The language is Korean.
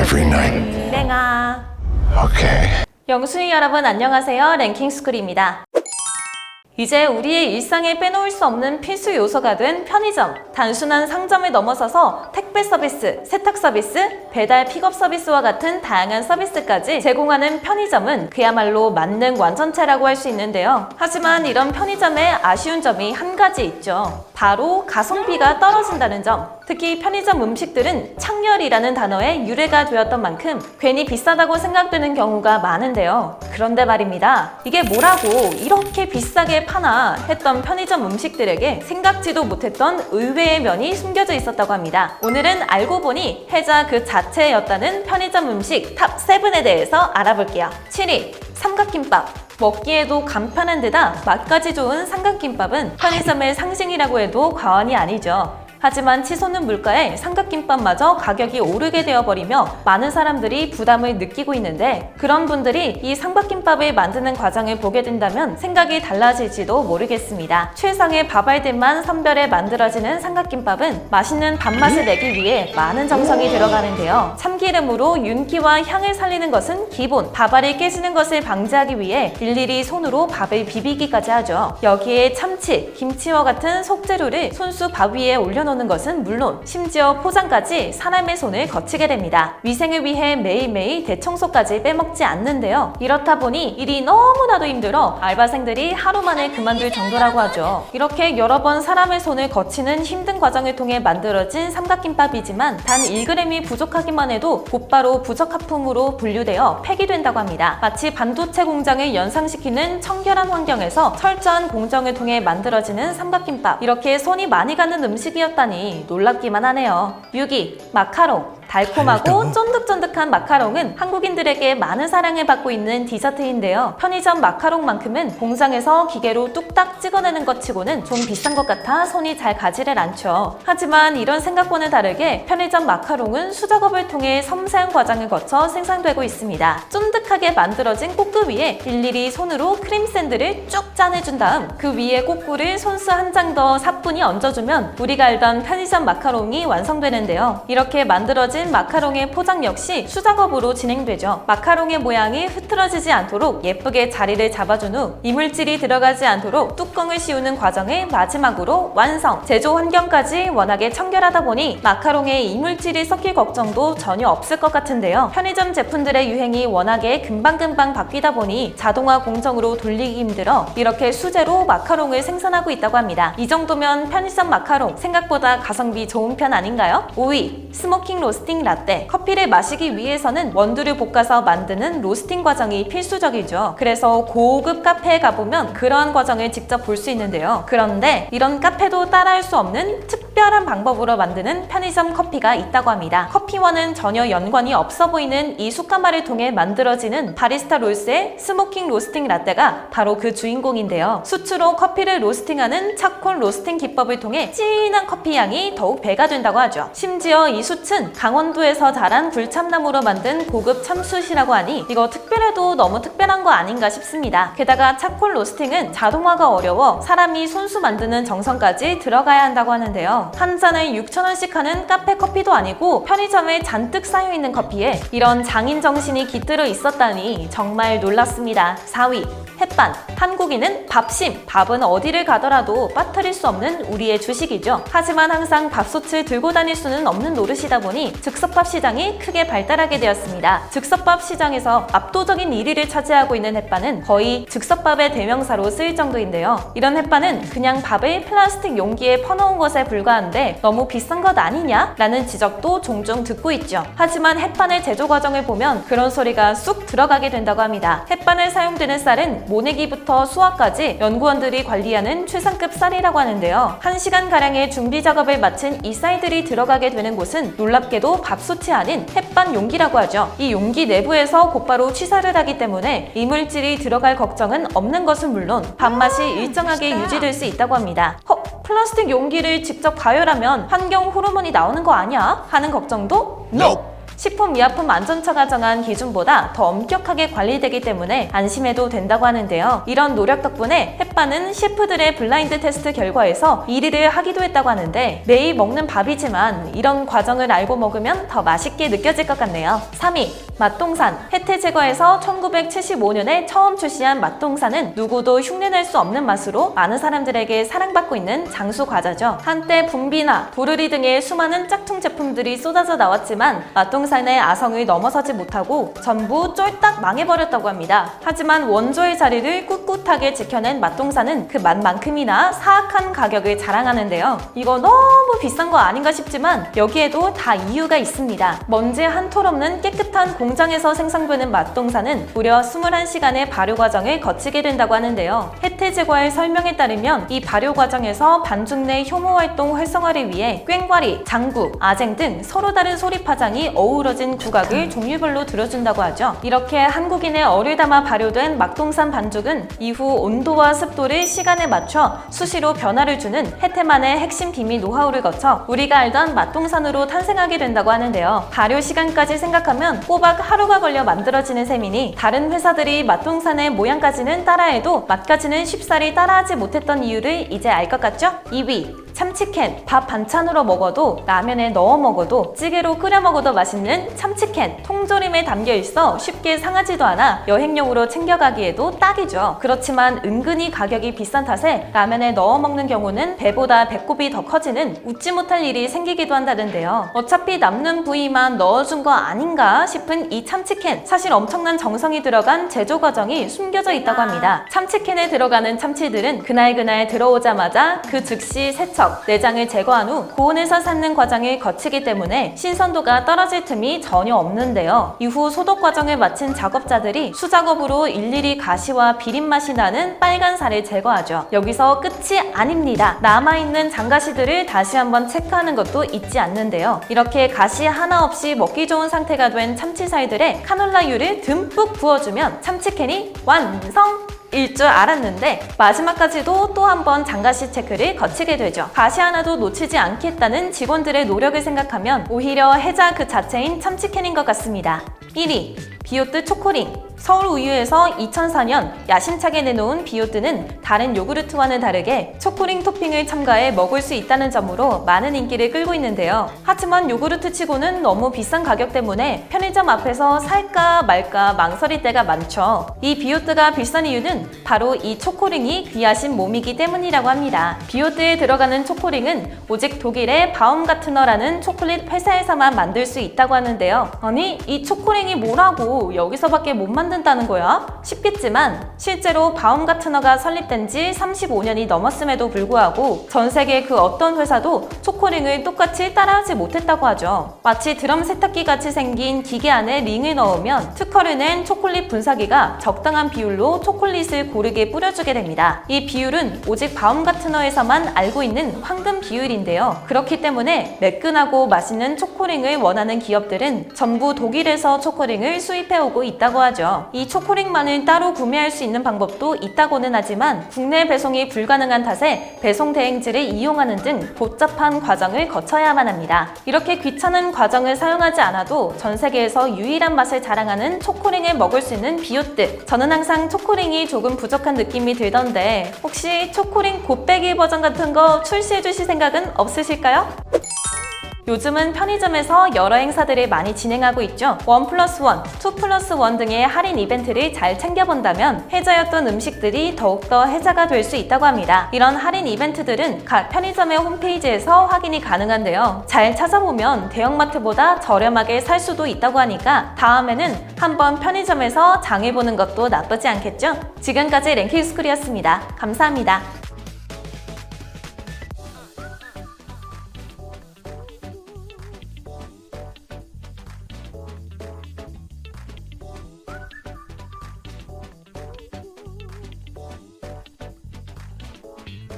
every night. 랭아. Okay. 영순이 여러분 안녕하세요. 랭킹스쿨입니다. 이제 우리의 일상에 빼놓을 수 없는 필수 요소가 된 편의점. 단순한 상점을 넘어서서 택배 서비스, 세탁 서비스, 배달 픽업 서비스와 같은 다양한 서비스까지 제공하는 편의점은 그야말로 만능 완전체라고 할 수 있는데요. 하지만 이런 편의점의 아쉬운 점이 한 가지 있죠. 바로 가성비가 떨어진다는 점. 특히 편의점 음식들은 창렬이라는 단어의 유래가 되었던 만큼 괜히 비싸다고 생각되는 경우가 많은데요. 그런데 말입니다. 이게 뭐라고 이렇게 비싸게 파나 했던 편의점 음식들에게 생각지도 못했던 의외의 면이 숨겨져 있었다고 합니다. 오늘은 알고 보니 해자 그 자체였다는 편의점 음식 탑 7에 대해서 알아볼게요. 7위, 삼각김밥. 먹기에도 간편한 데다 맛까지 좋은 삼각김밥은 편의점의 상징이라고 해도 과언이 아니죠. 하지만 치솟는 물가에 삼각김밥마저 가격이 오르게 되어버리며 많은 사람들이 부담을 느끼고 있는데, 그런 분들이 이 삼각김밥을 만드는 과정을 보게 된다면 생각이 달라질지도 모르겠습니다. 최상의 밥알들만 선별해 만들어지는 삼각김밥은 맛있는 밥맛을 내기 위해 많은 정성이 들어가는데요. 참기름으로 윤기와 향을 살리는 것은 기본, 밥알이 깨지는 것을 방지하기 위해 일일이 손으로 밥을 비비기까지 하죠. 여기에 참치, 김치와 같은 속재료를 손수 밥 위에 올려놓는 것은 물론 심지어 포장까지 사람의 손을 거치게 됩니다. 위생을 위해 매일매일 대청소까지 빼먹지 않는데요. 이렇다 보니 일이 너무나도 힘들어 알바생들이 하루 만에 그만둘 정도라고 하죠. 이렇게 여러 번 사람의 손을 거치는 힘든 과정을 통해 만들어진 삼각김밥이지만 단 1g이 부족하기만 해도 곧바로 부적합품으로 분류되어 폐기된다고 합니다. 마치 반도체 공장을 연상시키는 청결한 환경에서 철저한 공정을 통해 만들어지는 삼각김밥. 이렇게 손이 많이 가는 음식이었다니 놀랍기만 하네요. 6위, 마카롱. 달콤하고 쫀득쫀득한 마카롱은 한국인들에게 많은 사랑을 받고 있는 디저트인데요. 편의점 마카롱만큼은 공장에서 기계로 뚝딱 찍어내는 것 치고는 좀 비싼 것 같아 손이 잘 가지를 않죠. 하지만 이런 생각과는 다르게 편의점 마카롱은 수작업을 통해 섬세한 과정을 거쳐 생산되고 있습니다. 쫀득하게 만들어진 꼬끄 위에 일일이 손으로 크림 샌드를 쭉 짜내준 다음 그 위에 꼬끄를 손수 한 장 더 사뿐히 얹어주면 우리가 알던 편의점 마카롱이 완성되는데요. 이렇게 만들어진 마카롱의 포장 역시 수작업으로 진행되죠. 마카롱의 모양이 흐트러지지 않도록 예쁘게 자리를 잡아준 후 이물질이 들어가지 않도록 뚜껑을 씌우는 과정을 마지막으로 완성! 제조 환경까지 워낙에 청결하다 보니 마카롱에 이물질이 섞일 걱정도 전혀 없을 것 같은데요. 편의점 제품들의 유행이 워낙에 금방금방 바뀌다 보니 자동화 공정으로 돌리기 힘들어 이렇게 수제로 마카롱을 생산하고 있다고 합니다. 이 정도면 편의점 마카롱 생각보다 가성비 좋은 편 아닌가요? 5위, 스모킹 로스팅 라떼. 커피를 마시기 위해서는 원두를 볶아서 만드는 로스팅 과정이 필수적이죠. 그래서 고급 카페에 가보면 그러한 과정을 직접 볼 수 있는데요. 그런데 이런 카페도 따라할 수 없는 특별한 방법으로 만드는 편의점 커피가 있다고 합니다. 커피와는 전혀 연관이 없어 보이는 이 숯가마를 통해 만들어지는 바리스타 롤스의 스모킹 로스팅 라떼가 바로 그 주인공인데요. 수치로 커피를 로스팅하는 차콜 로스팅 기법을 통해 진한 커피 향이 더욱 배가 된다고 하죠. 심지어 이 숯은 강원도에서 자란 불참나무로 만든 고급 참숯이라고 하니 이거 특별해도 너무 특별한 거 아닌가 싶습니다. 게다가 차콜 로스팅은 자동화가 어려워 사람이 손수 만드는 정성까지 들어가야 한다고 하는데요. 한 잔에 6,000원씩 하는 카페 커피도 아니고 편의점에 잔뜩 쌓여있는 커피에 이런 장인 정신이 깃들어 있었다니 정말 놀랐습니다. 4위, 햇반. 한국인은 밥심. 밥은 어디를 가더라도 빠뜨릴 수 없는 우리의 주식이죠. 하지만 항상 밥솥을 들고 다닐 수는 없는 노릇이다 보니 즉석밥 시장이 크게 발달하게 되었습니다. 즉석밥 시장에서 압도적인 1위를 차지하고 있는 햇반은 거의 즉석밥의 대명사로 쓰일 정도인데요. 이런 햇반은 그냥 밥을 플라스틱 용기에 퍼넣은 것에 불과한데 너무 비싼 것 아니냐? 라는 지적도 종종 듣고 있죠. 하지만 햇반의 제조 과정을 보면 그런 소리가 쑥 들어가게 된다고 합니다. 햇반을 사용되는 쌀은 모내기부터 수확까지 연구원들이 관리하는 최상급 쌀이라고 하는데요. 1시간가량의 준비 작업을 마친 이 쌀들이 들어가게 되는 곳은 놀랍게도 밥솥이 아닌 햇반 용기라고 하죠. 이 용기 내부에서 곧바로 취사를 하기 때문에 이물질이 들어갈 걱정은 없는 것은 물론 밥맛이 일정하게 유지될 수 있다고 합니다. 플라스틱 용기를 직접 가열하면 환경 호르몬이 나오는 거 아니야? 하는 걱정도 NO! 식품의약품 안전처가 정한 기준보다 더 엄격하게 관리되기 때문에 안심해도 된다고 하는데요. 이런 노력 덕분에 햇반은 셰프들의 블라인드 테스트 결과에서 1위를 하기도 했다고 하는데 매일 먹는 밥이지만 이런 과정을 알고 먹으면 더 맛있게 느껴질 것 같네요. 3위, 맛동산. 혜태 제과에서 1975년에 처음 출시한 맛동산은 누구도 흉내낼 수 없는 맛으로 많은 사람들에게 사랑받고 있는 장수 과자죠. 한때 붐비나 보르리 등의 수많은 짝퉁 제품들이 쏟아져 나왔지만 맛동산의 아성을 넘어서지 못하고 전부 쫄딱 망해버렸다고 합니다. 하지만 원조의 자리를 꿋꿋하게 지켜낸 맛동산은 그 맛만큼이나 사악한 가격을 자랑하는데요. 이거 너무 비싼 거 아닌가 싶지만 여기에도 다 이유가 있습니다. 먼지 한 톨 없는 깨끗한 공장에서 생산되는 맛동산은 무려 21시간의 발효 과정을 거치게 된다고 하는데요. 혜태 제과의 설명에 따르면 이 발효 과정에서 반죽 내 효모 활동 활성화를 위해 꽹과리, 장국, 아쟁 등 서로 다른 소리 파장이 어우러진 국악을 종류별로 들어준다고 하죠. 이렇게 한국인의 얼을 담아 발효된 맛동산 반죽은 이후 온도와 습도를 시간에 맞춰 수시로 변화를 주는 혜태만의 핵심 비밀 노하우를 거쳐 우리가 알던 맛동산으로 탄생하게 된다고 하는데요. 발효 시간까지 생각하면 꼬박 하루가 걸려 만들어지는 셈이니 다른 회사들이 맛동산의 모양까지는 따라해도 맛까지는 쉽사리 따라하지 못했던 이유를 이제 알 것 같죠? 2위, 참치캔. 밥 반찬으로 먹어도 라면에 넣어 먹어도 찌개로 끓여 먹어도 맛있는 참치캔. 통조림에 담겨 있어 쉽게 상하지도 않아 여행용으로 챙겨가기에도 딱이죠. 그렇지만 은근히 가격이 비싼 탓에 라면에 넣어 먹는 경우는 배보다 배꼽이 더 커지는 웃지 못할 일이 생기기도 한다는데요. 어차피 남는 부위만 넣어준 거 아닌가 싶은 이 참치캔. 사실 엄청난 정성이 들어간 제조 과정이 숨겨져 있다고 합니다. 참치캔에 들어가는 참치들은 그날 들어오자마자 그 즉시 세척, 내장을 제거한 후 고온에서 삶는 과정을 거치기 때문에 신선도가 떨어질 틈이 전혀 없는데요. 이후 소독 과정을 마친 작업자들이 수작업으로 일일이 가시와 비린맛이 나는 빨간 살을 제거하죠. 여기서 끝이 아닙니다. 남아있는 장가시들을 다시 한번 체크하는 것도 잊지 않는데요. 이렇게 가시 하나 없이 먹기 좋은 상태가 된 참치살들에 카놀라유를 듬뿍 부어주면 참치캔이 완성! 일 줄 알았는데 마지막까지도 또 한 번 장가시 체크를 거치게 되죠. 가시 하나도 놓치지 않겠다는 직원들의 노력을 생각하면 오히려 해자 그 자체인 참치캔인 것 같습니다. 1위, 비오트 초코링. 서울 우유에서 2004년 야심차게 내놓은 비오트는 다른 요구르트와는 다르게 초코링 토핑을 첨가해 먹을 수 있다는 점으로 많은 인기를 끌고 있는데요. 하지만 요구르트 치고는 너무 비싼 가격 때문에 편의점 앞에서 살까 말까 망설일 때가 많죠. 이 비오트가 비싼 이유는 바로 이 초코링이 귀하신 몸이기 때문이라고 합니다. 비오트에 들어가는 초코링은 오직 독일의 바움가트너라는 초콜릿 회사에서만 만들 수 있다고 하는데요. 아니, 이 초코링이 뭐라고 여기서밖에 못 만든다는 거야? 싶겠지만 실제로 바움가트너가 설립된 지 35년이 넘었음에도 불구하고 전 세계 그 어떤 회사도 초코링을 똑같이 따라하지 못했다고 하죠. 마치 드럼 세탁기 같이 생긴 기계 안에 링을 넣으면 특허를 낸 초콜릿 분사기가 적당한 비율로 초콜릿을 고르게 뿌려주게 됩니다. 이 비율은 오직 바움가트너에서만 알고 있는 황금 비율인데요. 그렇기 때문에 매끈하고 맛있는 초코링을 원하는 기업들은 전부 독일에서 초코링을 수입해오고 있다고 하죠. 이 초코링만을 따로 구매할 수 있는 방법도 있다고는 하지만 국내 배송이 불가능한 탓에 배송 대행지를 이용하는 등 복잡한 과정을 거쳐야만 합니다. 이렇게 귀찮은 과정을 사용하지 않아도 전 세계에서 유일한 맛을 자랑하는 초코링을 먹을 수 있는 비오트. 저는 항상 초코링이 조금 부족한 느낌이 들던데 혹시 초코링 곱빼기 버전 같은 거 출시해 주실 생각은 없으실까요? 요즘은 편의점에서 여러 행사들을 많이 진행하고 있죠. 1+1, 2+1 등의 할인 이벤트를 잘 챙겨본다면 해자였던 음식들이 더욱더 해자가 될 수 있다고 합니다. 이런 할인 이벤트들은 각 편의점의 홈페이지에서 확인이 가능한데요. 잘 찾아보면 대형마트보다 저렴하게 살 수도 있다고 하니까 다음에는 한번 편의점에서 장을 보는 것도 나쁘지 않겠죠? 지금까지 랭킹스쿨이었습니다. 감사합니다.